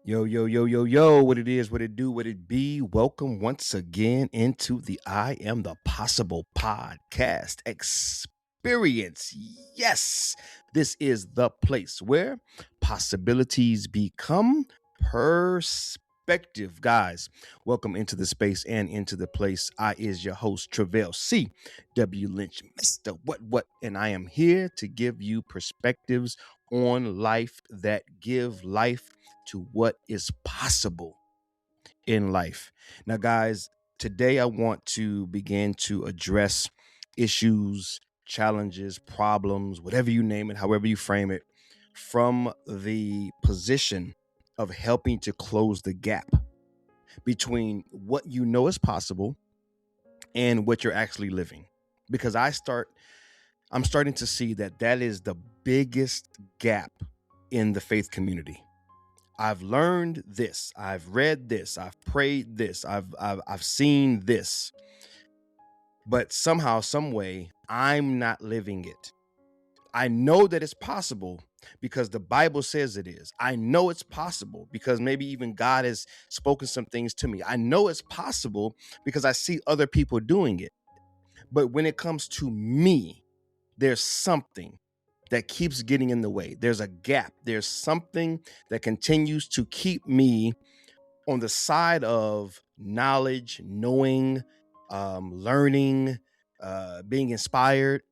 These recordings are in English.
Yo, yo, yo, yo, yo, what it is, what it do, what it be. Welcome once again into the I Am the Possible podcast experience. Yes, this is the place where possibilities become perspective. Guys, welcome into the space and into the place. I is your host, Travell C. W. Lynch, Mr. What, and I am here to give you perspectives on life that give life to what is possible in life. Now, guys, today I want to begin to address issues, challenges, problems, whatever you name it, however you frame it, from the position of helping to close the gap between what you know is possible and what you're actually living. Because I'm starting to see that is the biggest gap in the faith community. I've learned this. I've read this. I've prayed this. I've seen this. But somehow, some way, I'm not living it. I know that it's possible because the Bible says it is. I know it's possible because maybe even God has spoken some things to me. I know it's possible because I see other people doing it. But when it comes to me, there's something that keeps getting in the way. There's a gap. There's something that continues to keep me on the side of knowledge, knowing, learning, being inspired.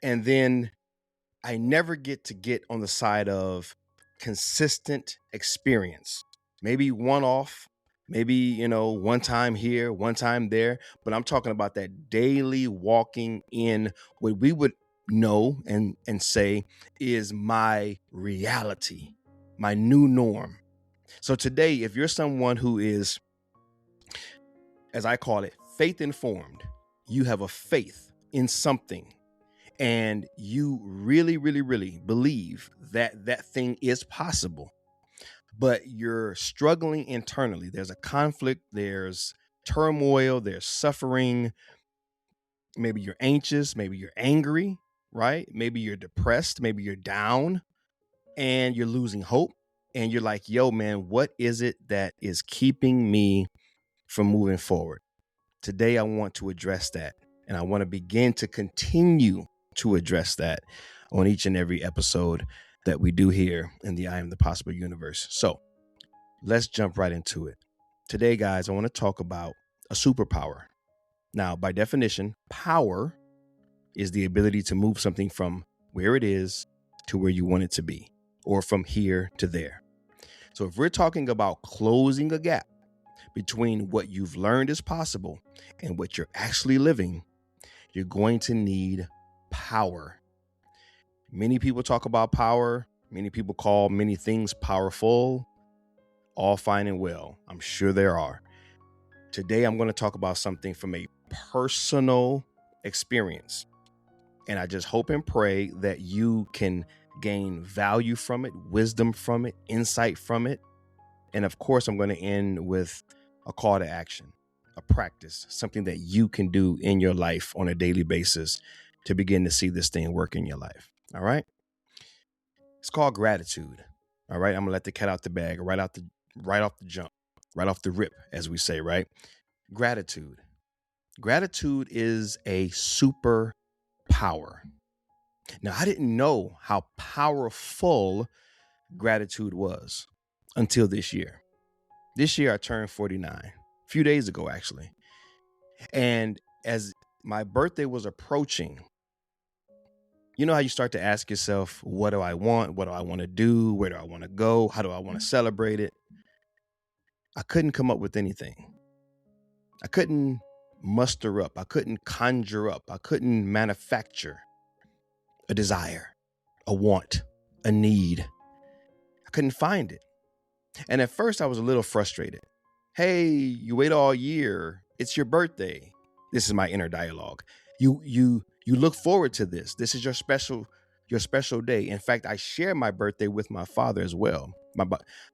And then I never get on the side of consistent experience. Maybe one off, maybe, one time here, one time there. But I'm talking about that daily walking in what we would know and say is my reality, my new norm. So today, if you're someone who is, as I call it, faith informed, you have a faith in something and you really, really, really believe that that thing is possible, but you're struggling internally. There's a conflict, there's turmoil, there's suffering. Maybe you're anxious, maybe you're angry, right? Maybe you're depressed, maybe you're down and you're losing hope. And you're like, yo, man, what is it that is keeping me from moving forward? Today, I want to address that. And I want to begin to continue to address that on each and every episode that we do here in the I Am the Possible universe. So let's jump right into it. Today, guys, I want to talk about a superpower. Now, by definition, power is the ability to move something from where it is to where you want it to be, or from here to there. So if we're talking about closing a gap between what you've learned is possible and what you're actually living, you're going to need power. Many people talk about power. Many people call many things powerful. All fine and well. I'm sure there are. Today, I'm going to talk about something from a personal experience. And I just hope and pray that you can gain value from it, wisdom from it, insight from it. And of course, I'm going to end with a call to action, a practice, something that you can do in your life on a daily basis to begin to see this thing work in your life. All right. It's called gratitude. All right. I'm gonna let the cat out the bag right off the jump, right off the rip, as we say, right? Gratitude. Gratitude is a superpower. Now, I didn't know how powerful gratitude was until this year. This year, I turned 49, a few days ago, actually. And as my birthday was approaching, you know how you start to ask yourself, what do I want? What do I want to do? Where do I want to go? How do I want to celebrate it? I couldn't come up with anything. I couldn't muster up. I couldn't conjure up. I couldn't manufacture a desire, a want, a need. I couldn't find it. And at first I was a little frustrated. Hey, you wait all year. It's your birthday. This is my inner dialogue. You look forward to this. This is your special day. In fact, I share my birthday with my father as well,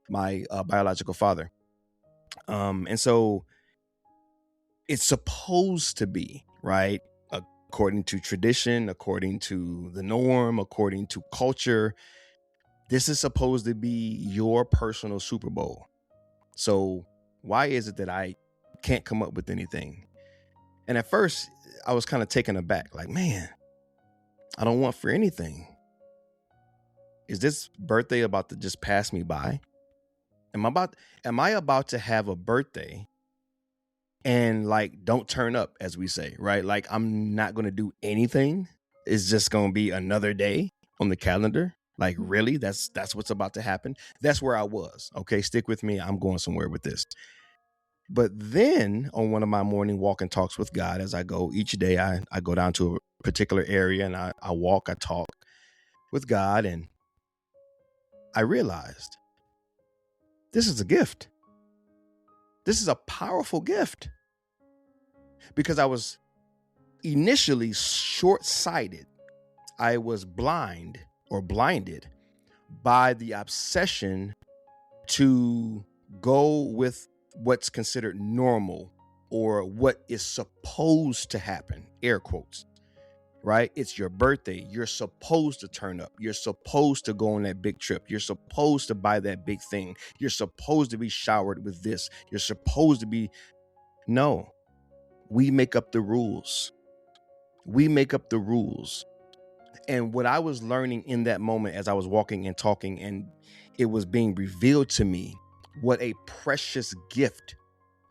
my biological father. And so it's supposed to be, right? According to tradition, according to the norm, according to culture, This is supposed to be your personal Super Bowl. So why is it that I can't come up with anything? And at first, I was kind of taken aback, like, man, I don't want for anything. Is this birthday about to just pass me by? Am I about to have a birthday and like don't turn up, as we say, right? Like I'm not going to do anything. It's just going to be another day on the calendar. Like really, that's what's about to happen. That's where I was. Okay, stick with me. I'm going somewhere with this. But then on one of my morning walk and talks with God, as I go each day, I go down to a particular area and I walk, I talk with God, and I realized this is a gift. This is a powerful gift, because I was initially short-sighted. I was blinded by the obsession to go with what's considered normal or what is supposed to happen, air quotes, right? It's your birthday. You're supposed to turn up. You're supposed to go on that big trip. You're supposed to buy that big thing. You're supposed to be showered with this. You're supposed to be... No, we make up the rules. We make up the rules. And what I was learning in that moment as I was walking and talking, and it was being revealed to me what a precious gift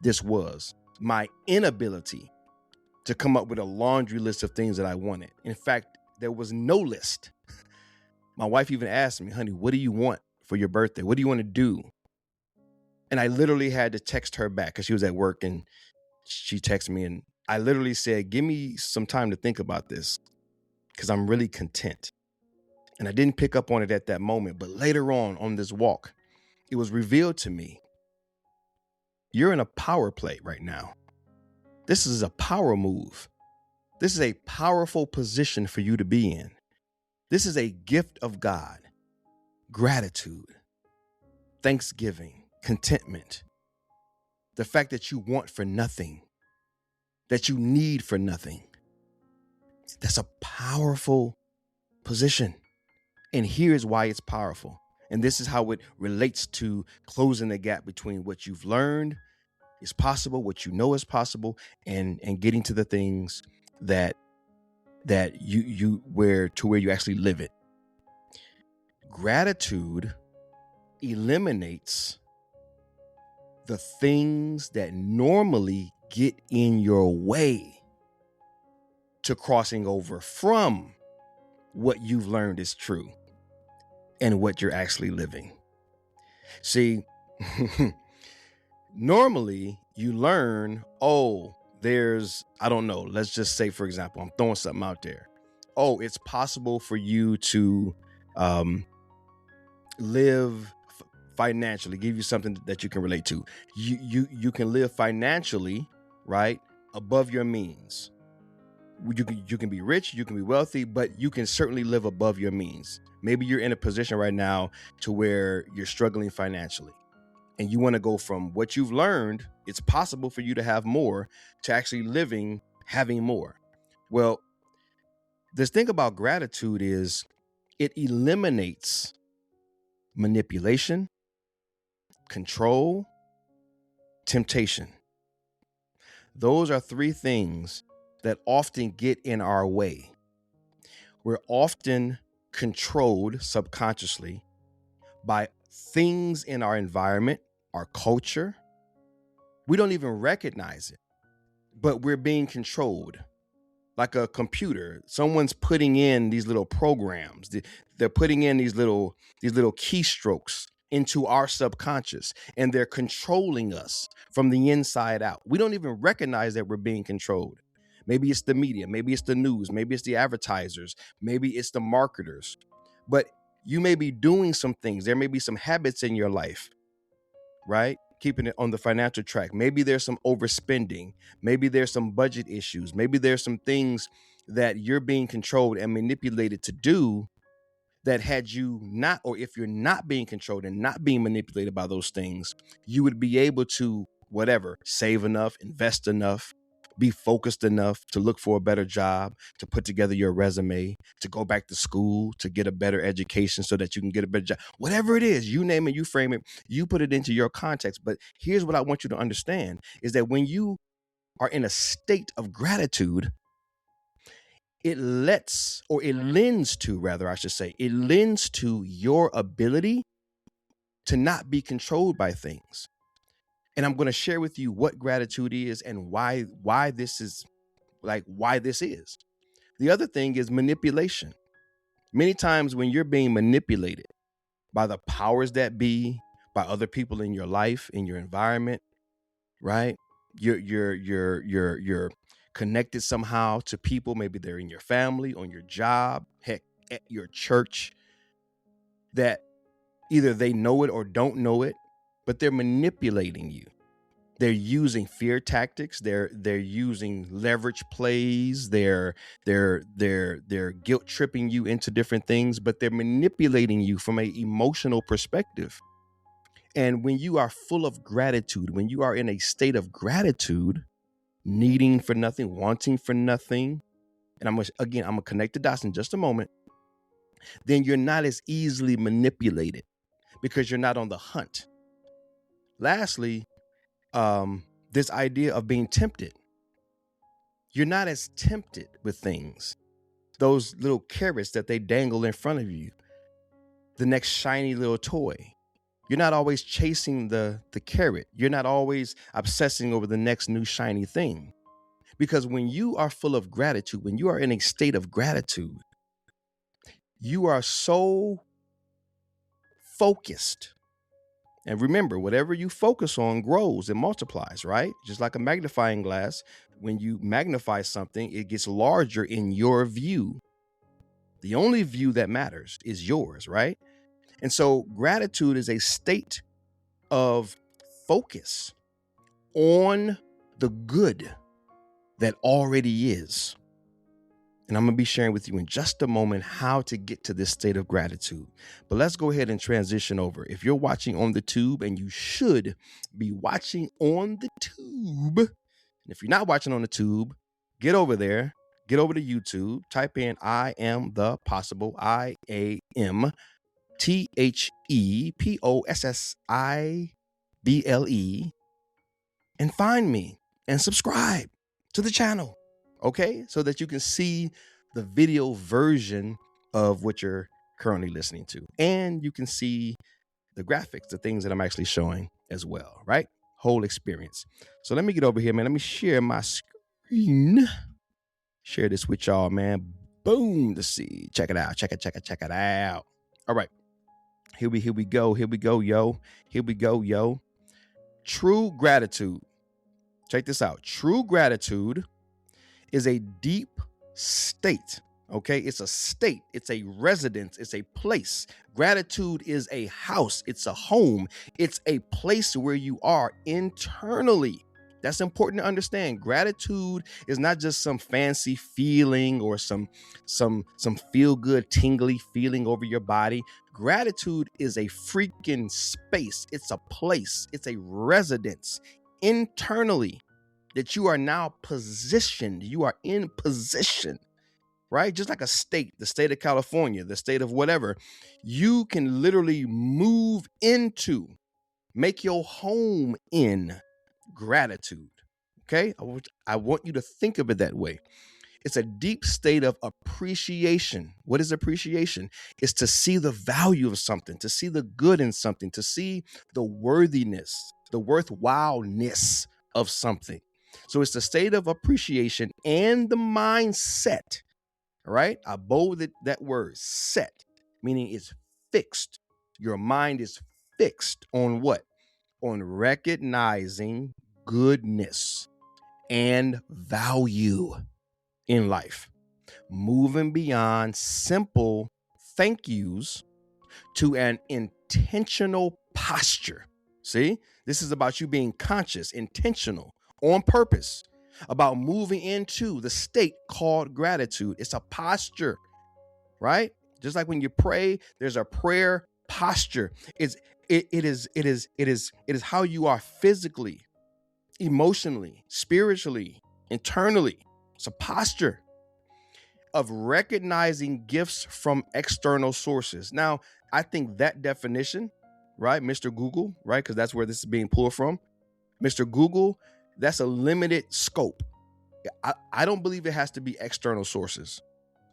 this was. My inability to come up with a laundry list of things that I wanted. In fact, there was no list. My wife even asked me, honey, what do you want for your birthday? What do you want to do? And I literally had to text her back because she was at work, and she texted me, and I literally said, give me some time to think about this because I'm really content. And I didn't pick up on it at that moment, but later on this walk, it was revealed to me, you're in a power play right now. This is a power move. This is a powerful position for you to be in. This is a gift of God. Gratitude, thanksgiving, contentment. The fact that you want for nothing, that you need for nothing. That's a powerful position. And here's why it's powerful. And this is how it relates to closing the gap between what you've learned is possible, what you know is possible, and getting to the things that you where you actually live it. Gratitude eliminates the things that normally get in your way to crossing over from what you've learned is true and what you're actually living. See, normally you learn, I don't know, let's just say, for example, I'm throwing something out there. It's possible for you to live financially, give you something that you can relate to. You can live financially, right, above your means. You can be rich, you can be wealthy, but you can certainly live above your means. Maybe you're in a position right now to where you're struggling financially, and you want to go from what you've learned, it's possible for you to have more, to actually having more. Well, this thing about gratitude is it eliminates manipulation, control, temptation. Those are three things that often get in our way. We're often controlled subconsciously by things in our environment, our culture. We don't even recognize it, but we're being controlled. Like a computer, someone's putting in these little programs. They're putting in these little keystrokes into our subconscious, and they're controlling us from the inside out. We don't even recognize that we're being controlled. Maybe it's the media, maybe it's the news, maybe it's the advertisers, maybe it's the marketers. But you may be doing some things. There may be some habits in your life, right? Keeping it on the financial track. Maybe there's some overspending. Maybe there's some budget issues. Maybe there's some things that you're being controlled and manipulated to do that had you not, or if you're not being controlled and not being manipulated by those things, you would be able to, save enough, invest enough, be focused enough to look for a better job, to put together your resume, to go back to school, to get a better education so that you can get a better job. Whatever it is, you name it, you frame it, you put it into your context. But here's what I want you to understand is that when you are in a state of gratitude, it lends to your ability to not be controlled by things. And I'm going to share with you what gratitude is and why this is. The other thing is manipulation. Many times when you're being manipulated by the powers that be, by other people in your life, in your environment, right? You're connected somehow to people. Maybe they're in your family, on your job, heck, at your church, that either they know it or don't know it, but they're manipulating you. They're using fear tactics. They're using leverage plays. They're guilt tripping you into different things, but they're manipulating you from an emotional perspective. And when you are full of gratitude, when you are in a state of gratitude, needing for nothing, wanting for nothing, and I'm gonna connect the dots in just a moment, then you're not as easily manipulated because you're not on the hunt. Lastly, this idea of being tempted. You're not as tempted with things. Those little carrots that they dangle in front of you, the next shiny little toy. You're not always chasing the carrot. You're not always obsessing over the next new shiny thing. Because when you are full of gratitude, when you are in a state of gratitude, you are so focused. And remember, whatever you focus on grows and multiplies, right? Just like a magnifying glass, when you magnify something, it gets larger in your view. The only view that matters is yours, right? And so gratitude is a state of focus on the good that already is. And I'm going to be sharing with you in just a moment how to get to this state of gratitude. But let's go ahead and transition over. If you're watching on the tube, and you should be watching on the tube, and if you're not watching on the tube, get over there, get over to YouTube, type in I am the possible, IamThePossible, and find me and subscribe to the channel. Okay, so that you can see the video version of what you're currently listening to. And you can see the graphics, the things that I'm actually showing as well, right? Whole experience. So let me get over here, man. Let me share my screen. Share this with y'all, man. Boom, to see. Check it out. Check it out. All right. Here we go, yo. Here we go, yo. True gratitude. Check this out. True gratitude is a deep state, okay? It's a state, it's a residence, it's a place. Gratitude is a house, it's a home, it's a place where you are internally. That's important to understand. Gratitude is not just some fancy feeling or some feel-good, tingly feeling over your body. Gratitude is a freaking space. It's a place, it's a residence internally, that you are now positioned. You are in position, right? Just like a state, the state of California, the state of whatever, you can literally move into, make your home in gratitude. Okay? I want you to think of it that way. It's a deep state of appreciation. What is appreciation? It's to see the value of something, to see the good in something, to see the worthiness, the worthwhileness of something. So it's the state of appreciation and the mindset, right? I bolded that word, set, meaning it's fixed. Your mind is fixed on what? On recognizing goodness and value in life. Moving beyond simple thank yous to an intentional posture. See, this is about you being conscious, intentional, on purpose, about moving into the state called gratitude. It's a posture, right? Just like when you pray, there's a prayer posture. It is how you are physically, emotionally, spiritually, internally. It's a posture of recognizing gifts from external sources. Now, I think that definition, right, Mr. Google, right, because that's where this is being pulled from. Mr. Google, that's a limited scope. I don't believe it has to be external sources,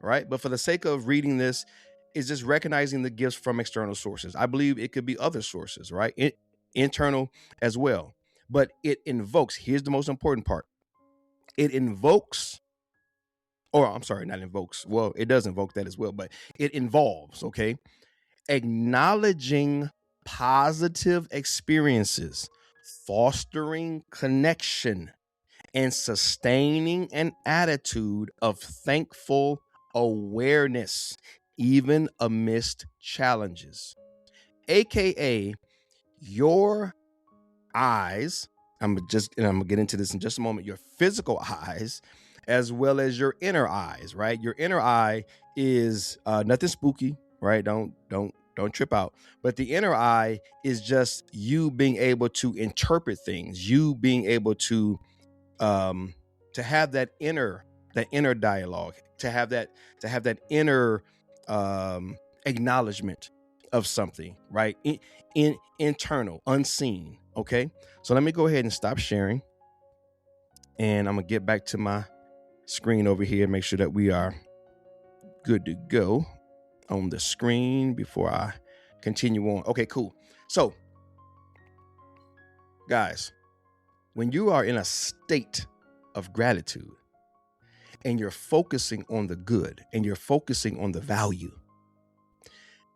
right? But for the sake of reading this, is just recognizing the gifts from external sources. I believe it could be other sources, right? Internal as well. But it invokes, here's the most important part. It invokes, or I'm sorry, not invokes. Well, it does invoke that as well, but it involves, okay? Acknowledging positive experiences, fostering connection, and sustaining an attitude of thankful awareness, even amidst challenges. AKA, your eyes, I'm gonna get into this in just a moment, your physical eyes, as well as your inner eyes, right? Your inner eye is nothing spooky, right? Don't trip out. But the inner eye is just you being able to interpret things, you being able to have that inner dialogue, to have that inner acknowledgement of something, right? In internal, unseen. Okay, so let me go ahead and stop sharing, and I'm gonna get back to my screen over here, make sure that we are good to go on the screen before I continue on. Okay, cool. So, guys, when you are in a state of gratitude and you're focusing on the good and you're focusing on the value,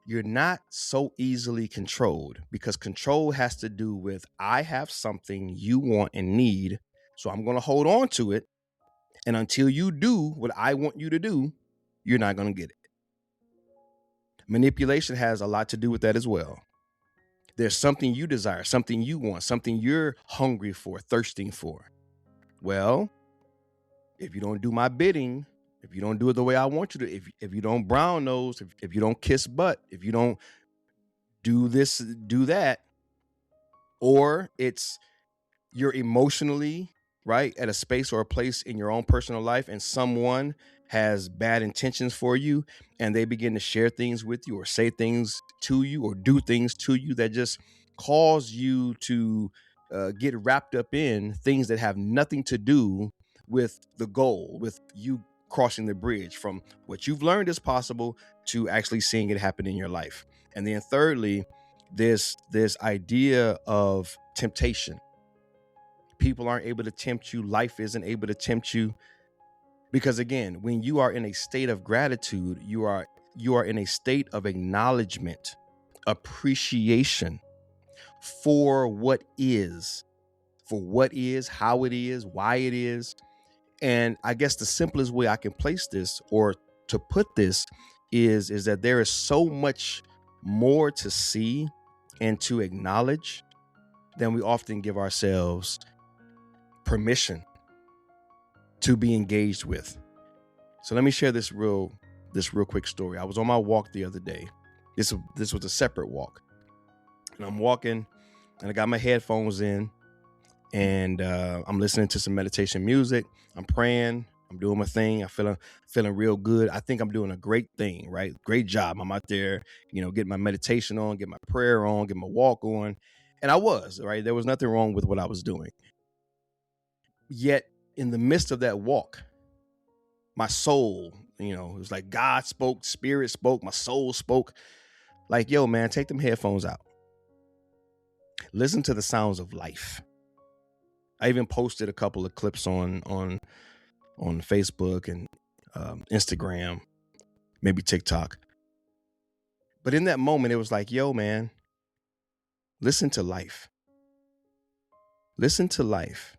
you're not so easily controlled, because control has to do with, I have something you want and need, so I'm going to hold on to it. And until you do what I want you to do, you're not going to get it. Manipulation has a lot to do with that as well. There's something you desire, something you want, something you're hungry for, thirsting for. Well, if you don't do my bidding, if you don't do it the way I want you to, if you don't brown nose, if you don't kiss butt, if you don't do this, do that, or it's you're emotionally, right, at a space or a place in your own personal life and someone has bad intentions for you and they begin to share things with you or say things to you or do things to you that just cause you to get wrapped up in things that have nothing to do with the goal, with you crossing the bridge from what you've learned is possible to actually seeing it happen in your life. And then thirdly, this idea of temptation. People aren't able to tempt you. Life isn't able to tempt you. Because again, when you are in a state of gratitude, you are in a state of acknowledgement, appreciation for what is, how it is, why it is. And I guess the simplest way I can place this or to put this is that there is so much more to see and to acknowledge than we often give ourselves permission to be engaged with. So let me share this real quick story. I was on my walk the other day. This was a separate walk. And I'm walking and I got my headphones in and I'm listening to some meditation music. I'm praying. I'm doing my thing. I'm feeling real good. I think I'm doing a great thing, right? Great job. I'm out there, getting my meditation on, get my prayer on, get my walk on. And I was, right? There was nothing wrong with what I was doing. Yet in the midst of that walk, my soul, it was like God spoke, spirit spoke, my soul spoke. Like, yo, man, take them headphones out. Listen to the sounds of life. I even posted a couple of clips on Facebook and Instagram, maybe TikTok. But in that moment, it was like, yo, man, listen to life. Listen to life.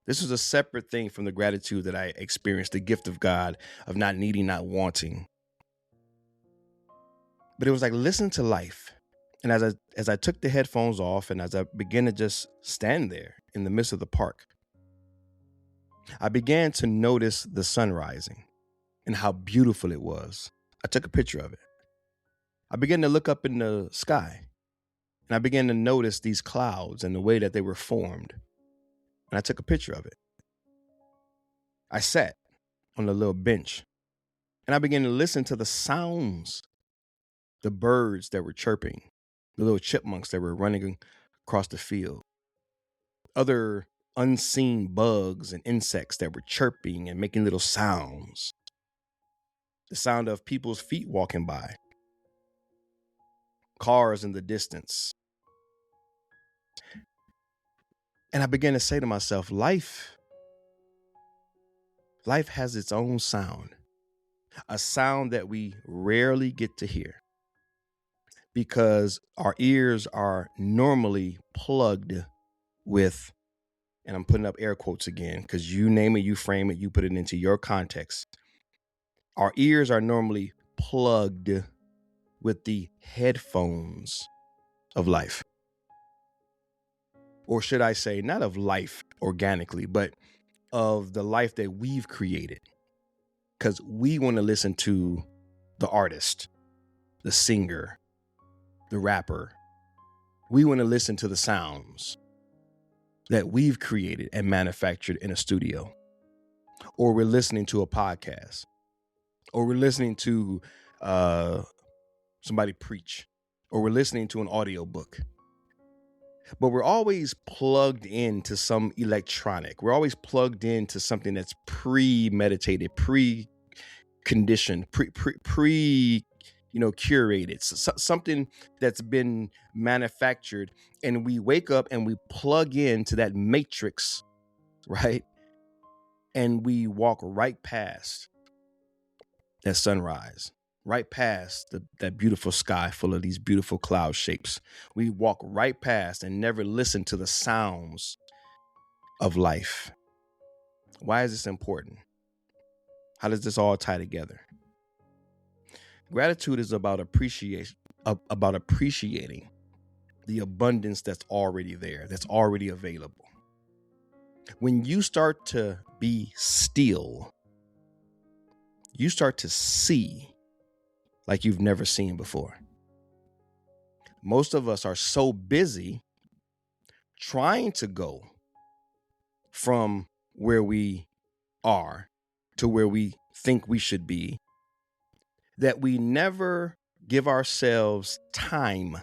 This was a separate thing from the gratitude that I experienced, the gift of God, of not needing, not wanting. But it was like, listen to life. And as I took the headphones off and as I began to just stand there in the midst of the park, I began to notice the sun rising and how beautiful it was. I took a picture of it. I began to look up in the sky and I began to notice these clouds and the way that they were formed. And I took a picture of it. I sat on a little bench and I began to listen to the sounds, the birds that were chirping, the little chipmunks that were running across the field, other unseen bugs and insects that were chirping and making little sounds, the sound of people's feet walking by, cars in the distance. And I began to say to myself, life has its own sound, a sound that we rarely get to hear because our ears are normally plugged with, and I'm putting up air quotes again, because you name it, you frame it, you put it into your context. Our ears are normally plugged with the headphones of life. Or should I say, not of life organically, but of the life that we've created. Because we want to listen to the artist, the singer, the rapper. We want to listen to the sounds that we've created and manufactured in a studio. Or we're listening to a podcast. Or we're listening to somebody preach. Or we're listening to an audiobook. But we're always plugged into some electronic. We're always plugged into something that's premeditated, pre-conditioned, curated. Something that's been manufactured, and we wake up and we plug into that matrix, right? And we walk right past that sunrise, right past that beautiful sky full of these beautiful cloud shapes. We walk right past and never listen to the sounds of life. Why is this important? How does this all tie together? Gratitude is about appreciating the abundance that's already there, that's already available. When you start to be still, you start to see like you've never seen before. Most of us are so busy trying to go from where we are to where we think we should be that we never give ourselves time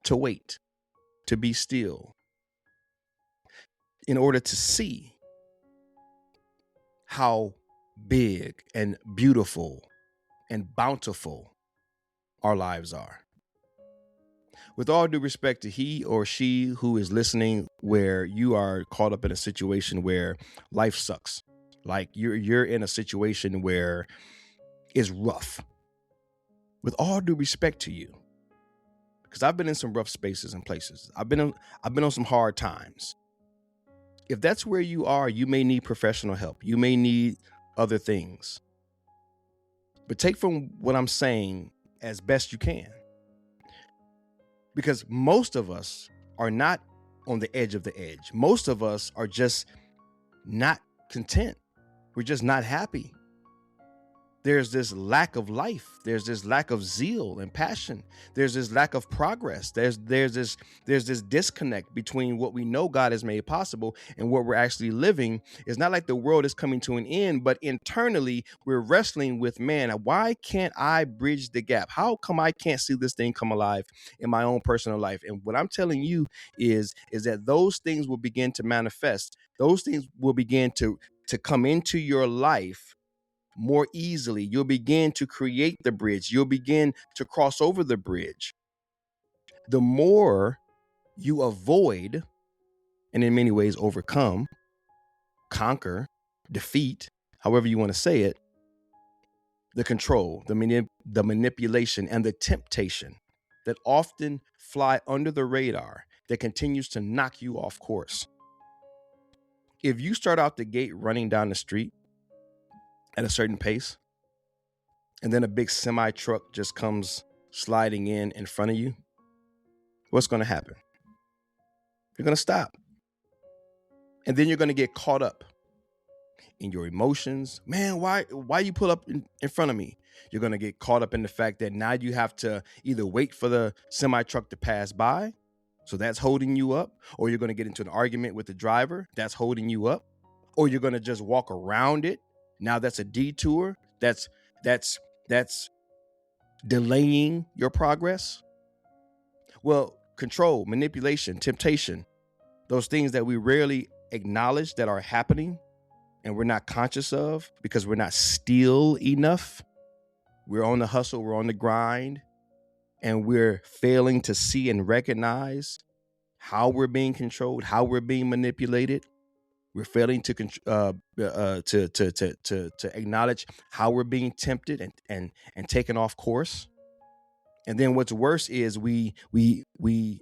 to wait, to be still, in order to see how big and beautiful and bountiful our lives are. With all due respect to he or she who is listening, where you are caught up in a situation where life sucks, like you're in a situation where it's rough. With all due respect to you, because I've been in some rough spaces and places. I've been on some hard times. If that's where you are, you may need professional help. You may need other things. But take from what I'm saying as best you can. Because most of us are not on the edge of the edge. Most of us are just not content. We're just not happy. There's this lack of life. There's this lack of zeal and passion. There's this lack of progress. There's this disconnect between what we know God has made possible and what we're actually living. It's not like the world is coming to an end, but internally we're wrestling with, man, why can't I bridge the gap? How come I can't see this thing come alive in my own personal life? And what I'm telling you is that those things will begin to manifest. Those things will begin to come into your life more easily. You'll begin to create the bridge. You'll begin to cross over the bridge. The more you avoid, and in many ways overcome, conquer, defeat, however you want to say it, the control, the manipulation, and the temptation that often fly under the radar that continues to knock you off course. If you start out the gate running down the street at a certain pace, and then a big semi truck just comes sliding in front of you, what's going to happen? You're going to stop. And then you're going to get caught up in your emotions. Man, why you pull up in front of me? You're going to get caught up in the fact that now you have to either wait for the semi truck to pass by, so that's holding you up, or you're going to get into an argument with the driver, that's holding you up. or you're going to just walk around it. Now that's a detour. That's delaying your progress. Well, control, manipulation, temptation, those things that we rarely acknowledge that are happening and we're not conscious of because we're not still enough. We're on the hustle, we're on the grind, and we're failing to see and recognize how we're being controlled, how we're being manipulated. We're failing to acknowledge how we're being tempted and taken off course. And then what's worse is we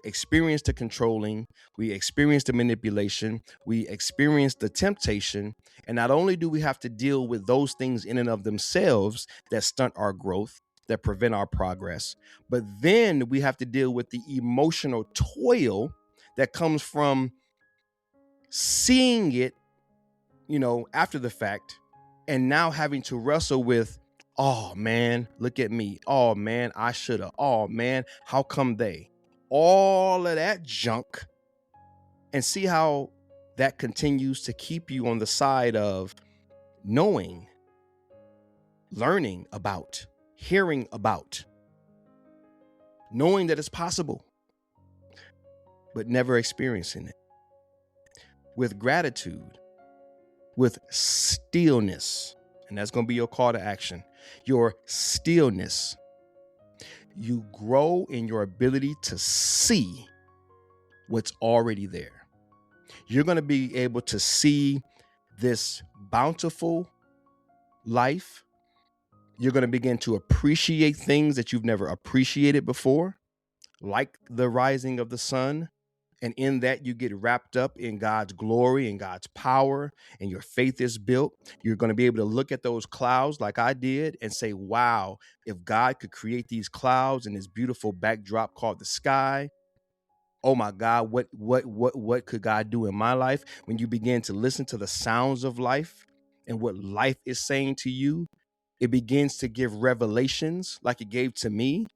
experience the controlling, we experience the manipulation, we experience the temptation. And not only do we have to deal with those things in and of themselves that stunt our growth, that prevent our progress, but then we have to deal with the emotional toil that comes from seeing it, after the fact, and now having to wrestle with, oh man, look at me. Oh man, I should have. Oh man, how come they? All of that junk. And see how that continues to keep you on the side of knowing, learning about, hearing about, knowing that it's possible, but never experiencing it. With gratitude, with stillness, and that's going to be your call to action, your stillness, you grow in your ability to see what's already there. You're going to be able to see this bountiful life. You're going to begin to appreciate things that you've never appreciated before, like the rising of the sun. And in that, you get wrapped up in God's glory and God's power, and your faith is built. You're going to be able to look at those clouds like I did and say, wow, if God could create these clouds and this beautiful backdrop called the sky, oh my God, what could God do in my life? When you begin to listen to the sounds of life and what life is saying to you, it begins to give revelations like it gave to me,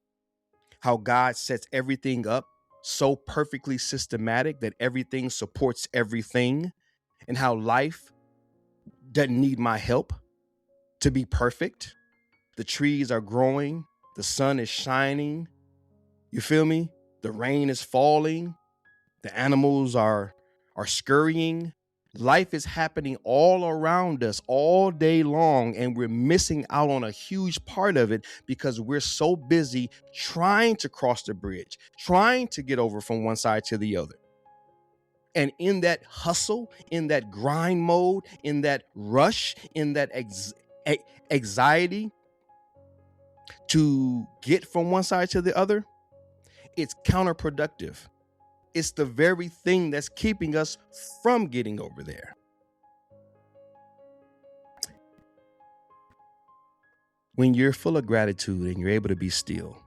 how God sets everything up so perfectly systematic that everything supports everything, and how life doesn't need my help to be perfect. The trees are growing, the sun is shining, you feel me? The rain is falling, the animals are scurrying. Life is happening all around us all day long, and we're missing out on a huge part of it because we're so busy trying to cross the bridge, trying to get over from one side to the other. And in that hustle, in that grind mode, in that rush, in that anxiety to get from one side to the other, it's counterproductive. It's the very thing that's keeping us from getting over there. When you're full of gratitude and you're able to be still,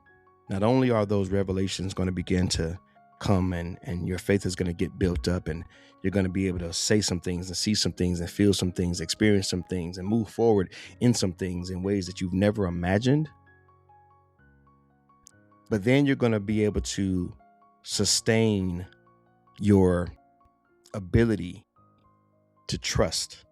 not only are those revelations going to begin to come and your faith is going to get built up, and you're going to be able to say some things and see some things and feel some things, experience some things, and move forward in some things in ways that you've never imagined. But then you're going to be able to sustain your ability to trust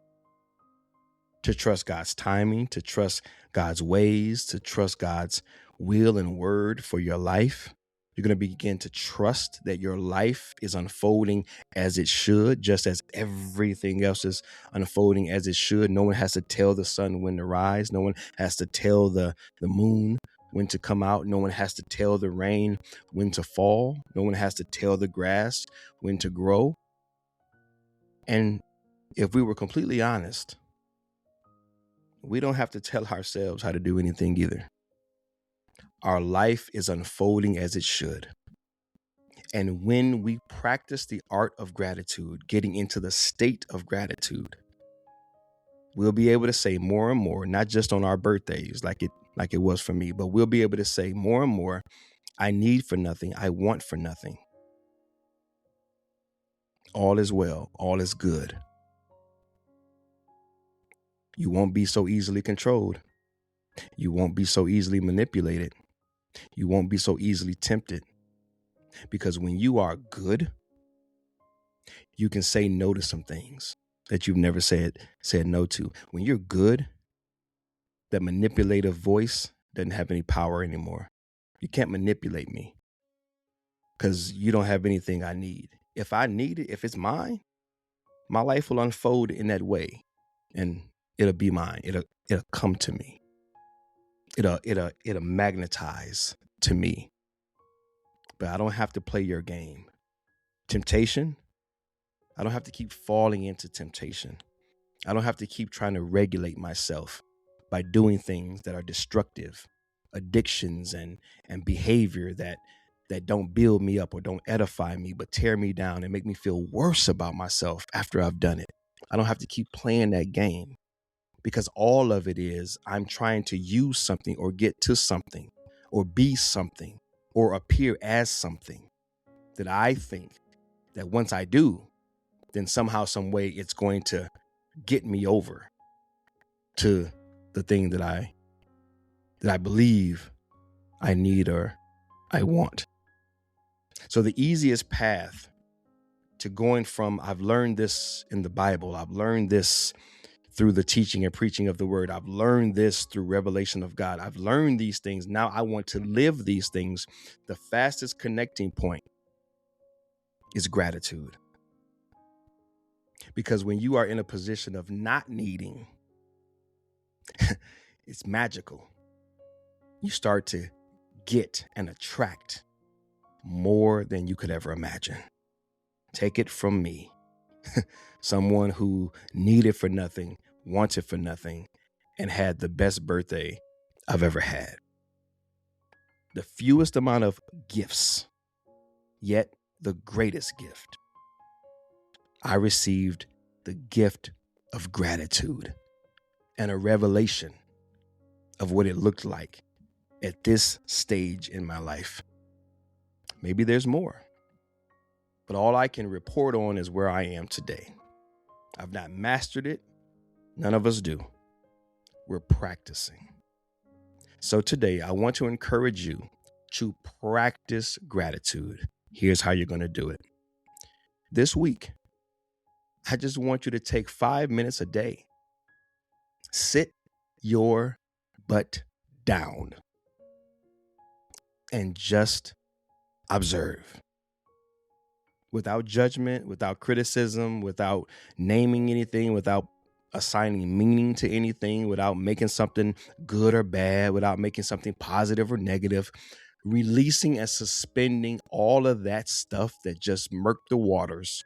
God's timing, to trust God's ways, to trust God's will and word for your life. You're going to begin to trust that your life is unfolding as it should, just as everything else is unfolding as it should. No one has to tell the sun when to rise. No one has to tell the moon when to come out. No one has to tell the rain when to fall. No one has to tell the grass when to grow. And if we were completely honest, we don't have to tell ourselves how to do anything either. Our life is unfolding as it should. And when we practice the art of gratitude, getting into the state of gratitude, we'll be able to say more and more, not just on our birthdays like it was for me, but we'll be able to say more and more, I need for nothing, I want for nothing. All is well, all is good. You won't be so easily controlled. You won't be so easily manipulated. You won't be so easily tempted. Because when you are good, you can say no to some things. that you've never said no to. When you're good, that manipulative voice doesn't have any power anymore. You can't manipulate me because you don't have anything I need. If I need it, if it's mine, my life will unfold in that way, and it'll be mine. It'll come to me. It'll magnetize to me. But I don't have to play your game. Temptation, I don't have to keep falling into temptation. I don't have to keep trying to regulate myself by doing things that are destructive, addictions and behavior that don't build me up or don't edify me, but tear me down and make me feel worse about myself after I've done it. I don't have to keep playing that game, because all of it is I'm trying to use something or get to something or be something or appear as something that I think that once I do, then somehow, some way it's going to get me over to the thing that I believe I need or I want. So the easiest path to going from, I've learned this in the Bible, I've learned this through the teaching and preaching of the word, I've learned this through revelation of God, I've learned these things, now I want to live these things. The fastest connecting point is gratitude. Because when you are in a position of not needing, it's magical. You start to get and attract more than you could ever imagine. Take it from me, someone who needed for nothing, wanted for nothing, and had the best birthday I've ever had. The fewest amount of gifts, yet the greatest gift. I received the gift of gratitude and a revelation of what it looked like at this stage in my life. Maybe there's more, but all I can report on is where I am today. I've not mastered it. None of us do. We're practicing. So today, I want to encourage you to practice gratitude. Here's how you're going to do it. This week, I just want you to take 5 minutes a day. Sit your butt down and just observe. Without judgment, without criticism, without naming anything, without assigning meaning to anything, without making something good or bad, without making something positive or negative, releasing and suspending all of that stuff that just murked the waters,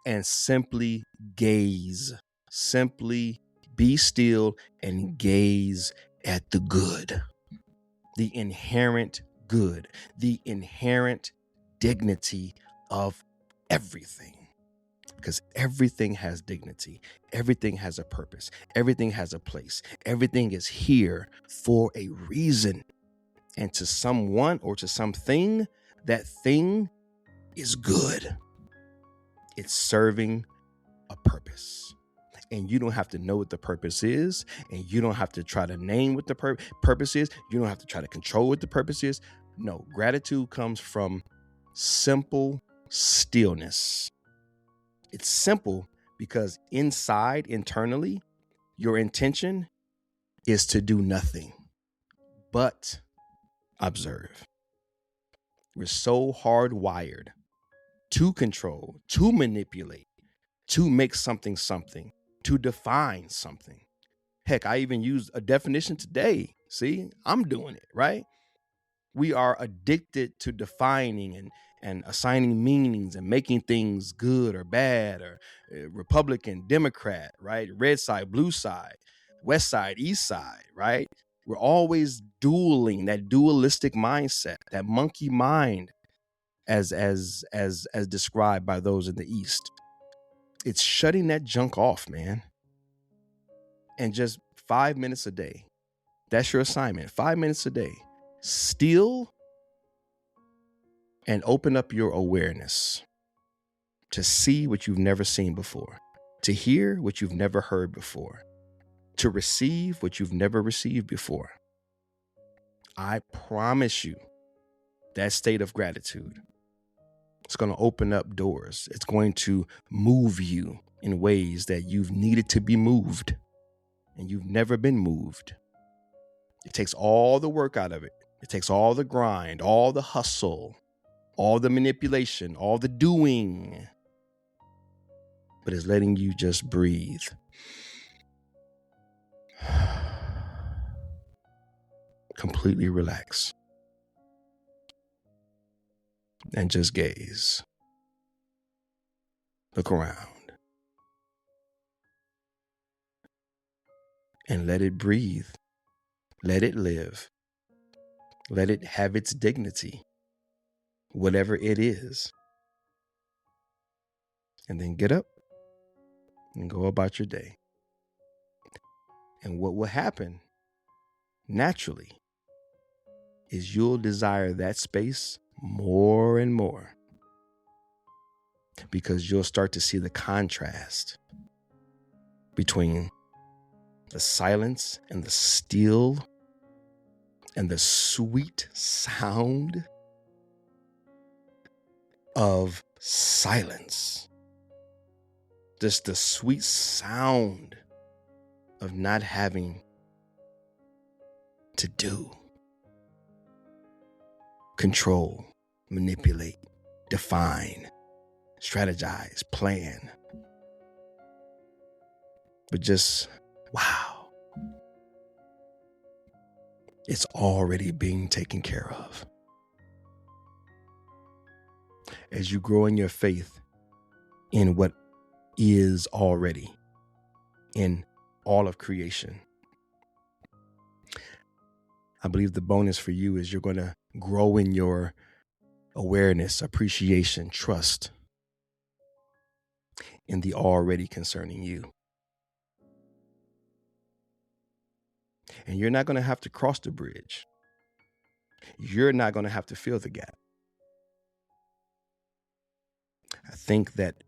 and simply gaze, simply be still and gaze at the good, the inherent good, the inherent dignity of everything. Because everything has dignity. Everything has a purpose. Everything has a place. Everything is here for a reason. And to someone or to something, that thing is good. It's serving a purpose. And you don't have to know what the purpose is. And you don't have to try to name what the purpose is. You don't have to try to control what the purpose is. No, gratitude comes from simple stillness. It's simple because internally, your intention is to do nothing but observe. We're so hardwired to control, to manipulate, to make something, to define something. Heck, I even used a definition today. See, I'm doing it, right? We are addicted to defining and assigning meanings and making things good or bad or Republican, Democrat, right? Red side, blue side, west side, east side, right? We're always dueling, that dualistic mindset, that monkey mind as described by those in the East. It's shutting that junk off, man. And just 5 minutes a day. That's your assignment. 5 minutes a day. Still and open up your awareness to see what you've never seen before, to hear what you've never heard before, to receive what you've never received before. I promise you that state of gratitude, it's going to open up doors. It's going to move you in ways that you've needed to be moved and you've never been moved. It takes all the work out of it. It takes all the grind, all the hustle, all the manipulation, all the doing. But it's letting you just breathe. Completely relax. And just gaze. Look around. And let it breathe. Let it live. Let it have its dignity, whatever it is. And then get up and go about your day. And what will happen naturally is you'll desire that space more and more, because you'll start to see the contrast between the silence and the still and the sweet sound of silence. Just the sweet sound of not having to do, control, manipulate, define, strategize, plan. But just, wow. It's already being taken care of. As you grow in your faith in what is already in all of creation, I believe the bonus for you is you're going to grow in your awareness, appreciation, trust in the already concerning you. And you're not going to have to cross the bridge. You're not going to have to fill the gap. I think that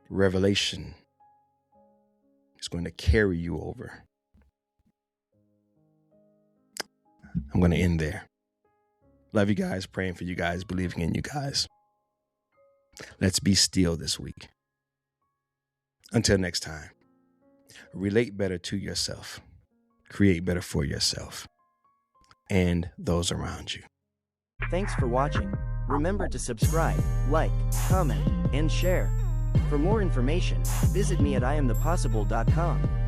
revelation is going to carry you over. I'm going to end there. Love you guys, praying for you guys, believing in you guys. Let's be still this week. Until next time, relate better to yourself. Create better for yourself and those around you. Thanks for watching. Remember to subscribe, like, comment, and share. For more information, visit me at IamThePossible.com.